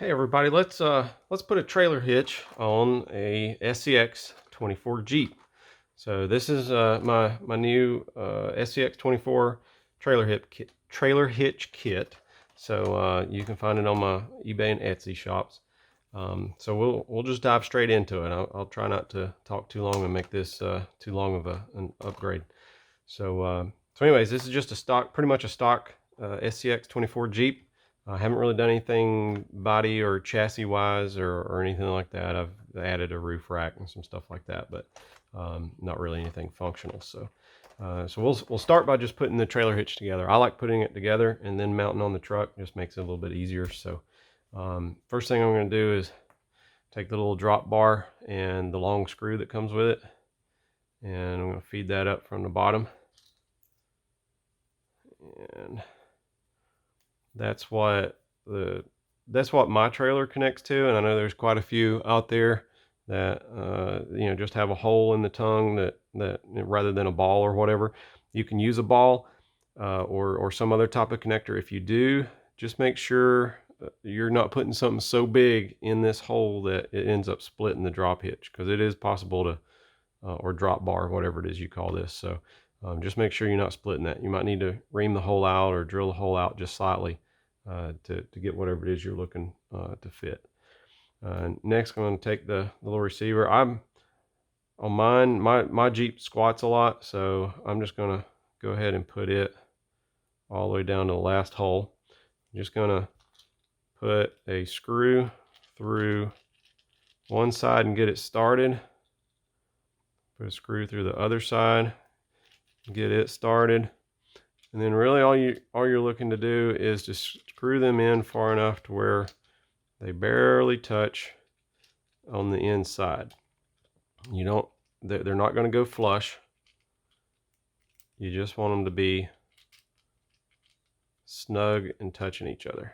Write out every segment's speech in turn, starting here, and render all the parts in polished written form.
Hey everybody, let's put a trailer hitch on a SCX24 Jeep. So this is my new SCX24 trailer hitch kit. So you can find it on my eBay and Etsy shops. So we'll just dive straight into it. I'll try not to talk too long and make this too long of an upgrade. So anyways, this is just pretty much a stock SCX24 Jeep. I haven't really done anything body or chassis wise or anything like that. I've added a roof rack and some stuff like that, but not really anything functional. So we'll start by just putting the trailer hitch together. I like putting it together and then mounting on the truck. Just makes it a little bit easier. So first thing I'm going to do is take the little drop bar and the long screw that comes with it, and I'm going to feed that up from the bottom. And that's what my trailer connects to, and I know there's quite a few out there that just have a hole in the tongue that rather than a ball or whatever. You can use a ball or some other type of connector. If you do, just make sure you're not putting something so big in this hole that it ends up splitting the drop hitch, because it is possible to or drop bar, whatever it is you call this. So just make sure you're not splitting that. You might need to ream the hole out or drill the hole out just slightly to get whatever it is you're looking to fit. Next, I'm going to take the little receiver. I'm on mine. My Jeep squats a lot, so I'm just going to go ahead and put it all the way down to the last hole. I'm just going to put a screw through one side and get it started. Put a screw through the other side, get it started, and then really all you're looking to do is to screw them in far enough to where they barely touch on the inside. They're not going to go flush. You just want them to be snug and touching each other.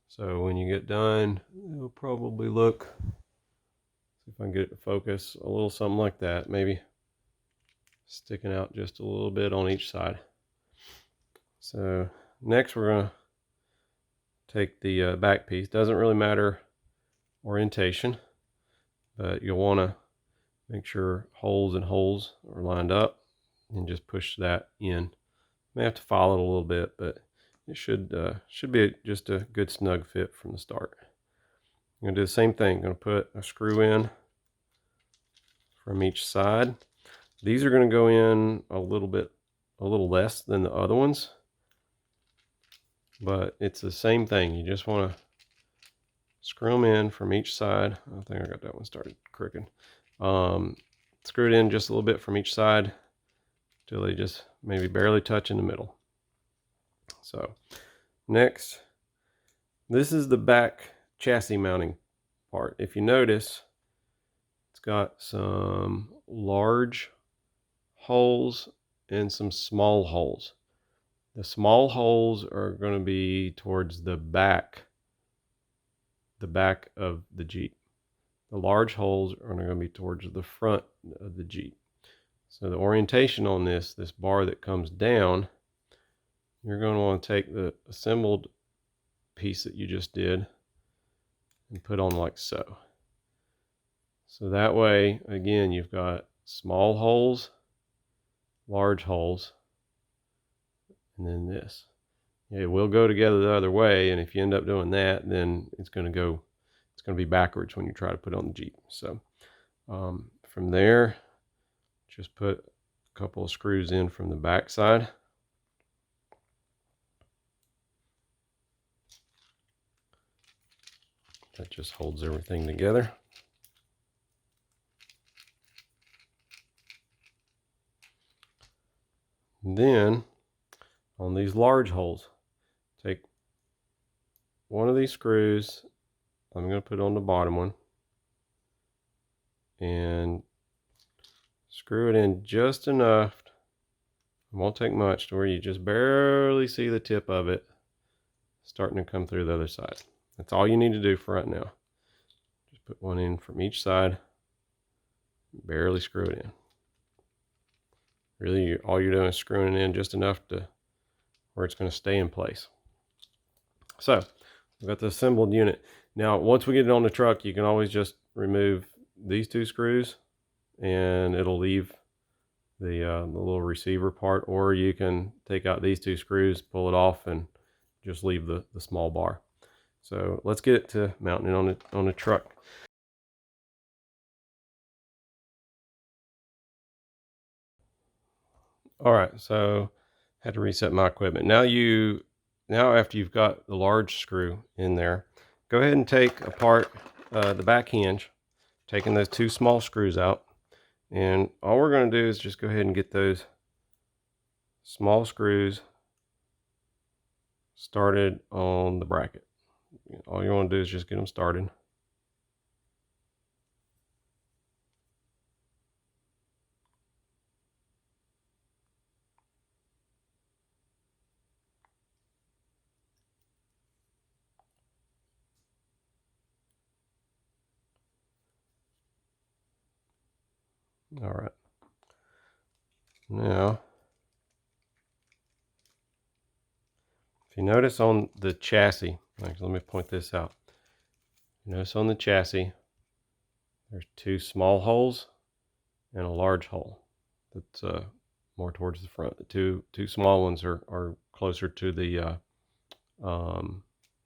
So when you get done, it'll probably look, see if I can get it to focus, a little something like that, maybe sticking out just a little bit on each side. So next we're going to take the back piece. Doesn't really matter orientation, but you'll want to make sure holes are lined up and just push that in. May have to file it a little bit, but it should be just a good snug fit from the start. I'm going to do the same thing. I'm going to put a screw in from each side. These are going to go in a little less than the other ones, but it's the same thing. You just want to screw them in from each side. I think I got that one started crooked. Screw it in just a little bit from each side till they just maybe barely touch in the middle. So next, this is the back chassis mounting part. If you notice, it's got some large holes and some small holes. The small holes are going to be towards the back of the Jeep. The large holes are going to be towards the front of the Jeep. So the orientation on this bar that comes down, you're going to want to take the assembled piece that you just did and put on like so. So that way, again, you've got small holes, large holes, and then this. It will go together the other way, and if you end up doing that, then it's going to be backwards when you try to put it on the Jeep. So from there, just put a couple of screws in from the back side. That just holds everything together. Then on these large holes, take one of these screws. I'm going to put on the bottom one and screw it in just enough. It won't take much to where you just barely see the tip of it starting to come through the other side. That's all you need to do for right now. Just put one in from each side, barely screw it in. Really, all you're doing is screwing it in just enough to where it's going to stay in place. So we've got the assembled unit. Now, once we get it on the truck, you can always just remove these 2 screws and it'll leave the little receiver part, or you can take out these 2 screws, pull it off, and just leave the small bar. So let's get it to mounting it on the truck. All right, so had to reset my equipment. Now after you've got the large screw in there, go ahead and take apart the back hinge, taking those 2 small screws out. And all we're going to do is just go ahead and get those small screws started on the bracket. All you want to do is just get them started. All right. Now, if you notice on the chassis, let me point this out. Notice on the chassis, there's 2 small holes and a large hole that's more towards the front. The two small ones are closer to the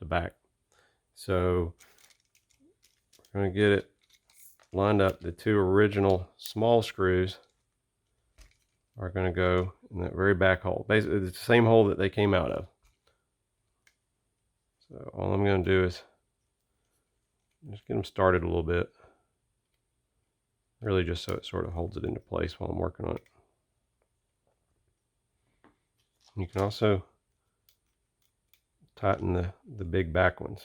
back. So we're going to get it lined up. The 2 original small screws are going to go in that very back hole. Basically, it's the same hole that they came out of. So all I'm going to do is just get them started a little bit. Really just so it sort of holds it into place while I'm working on it. You can also tighten the big back ones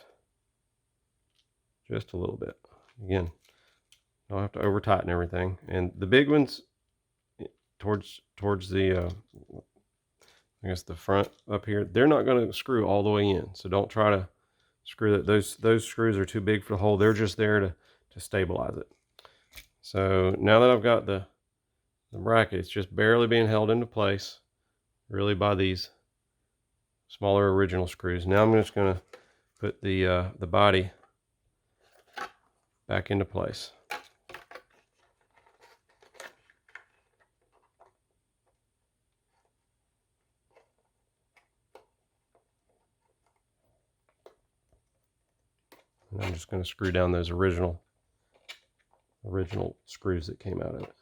just a little bit. Again, don't have to over tighten everything. And the big ones towards the I guess the front up here, they're not going to screw all the way in. So don't try to screw that. Those screws are too big for the hole. They're just there to stabilize it. So now that I've got the bracket, it's just barely being held into place, really, by these smaller original screws. Now I'm just going to put the body back into place. And I'm just going to screw down those original screws that came out of it.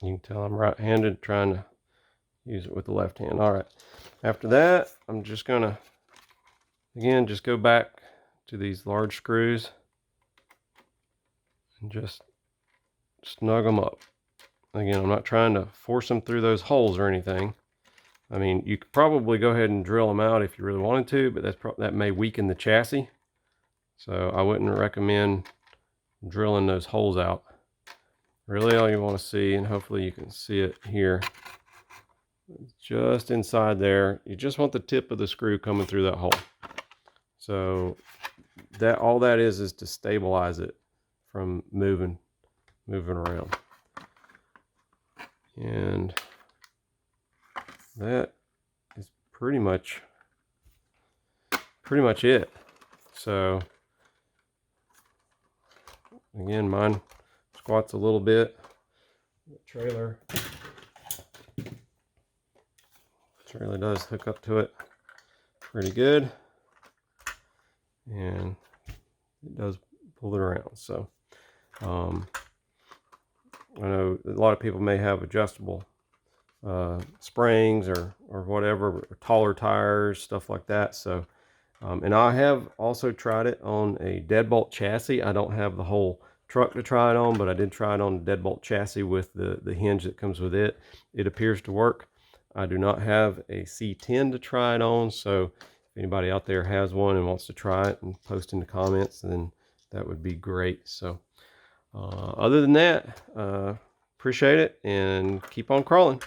You can tell I'm right-handed, trying to use it with the left hand. All right. After that, I'm just going to, again, just go back to these large screws and just snug them up. Again, I'm not trying to force them through those holes or anything. I mean, you could probably go ahead and drill them out if you really wanted to, but that may weaken the chassis. So I wouldn't recommend drilling those holes out. Really all you want to see, and hopefully you can see it here, just inside there, you just want the tip of the screw coming through that hole. So that all that is to stabilize it from moving around. And that is pretty much it. So again, mine squats a little bit. The trailer does hook up to it pretty good, and it does pull it around. So I know a lot of people may have adjustable springs or whatever, or taller tires, stuff like that. So and I have also tried it on a deadbolt chassis. I don't have the whole truck to try it on, but I did try it on the deadbolt chassis with the hinge that comes with it. It appears to work. I do not have a C10 to try it on, so if anybody out there has one and wants to try it and post in the comments, then that would be great. So other than that, appreciate it and keep on crawling.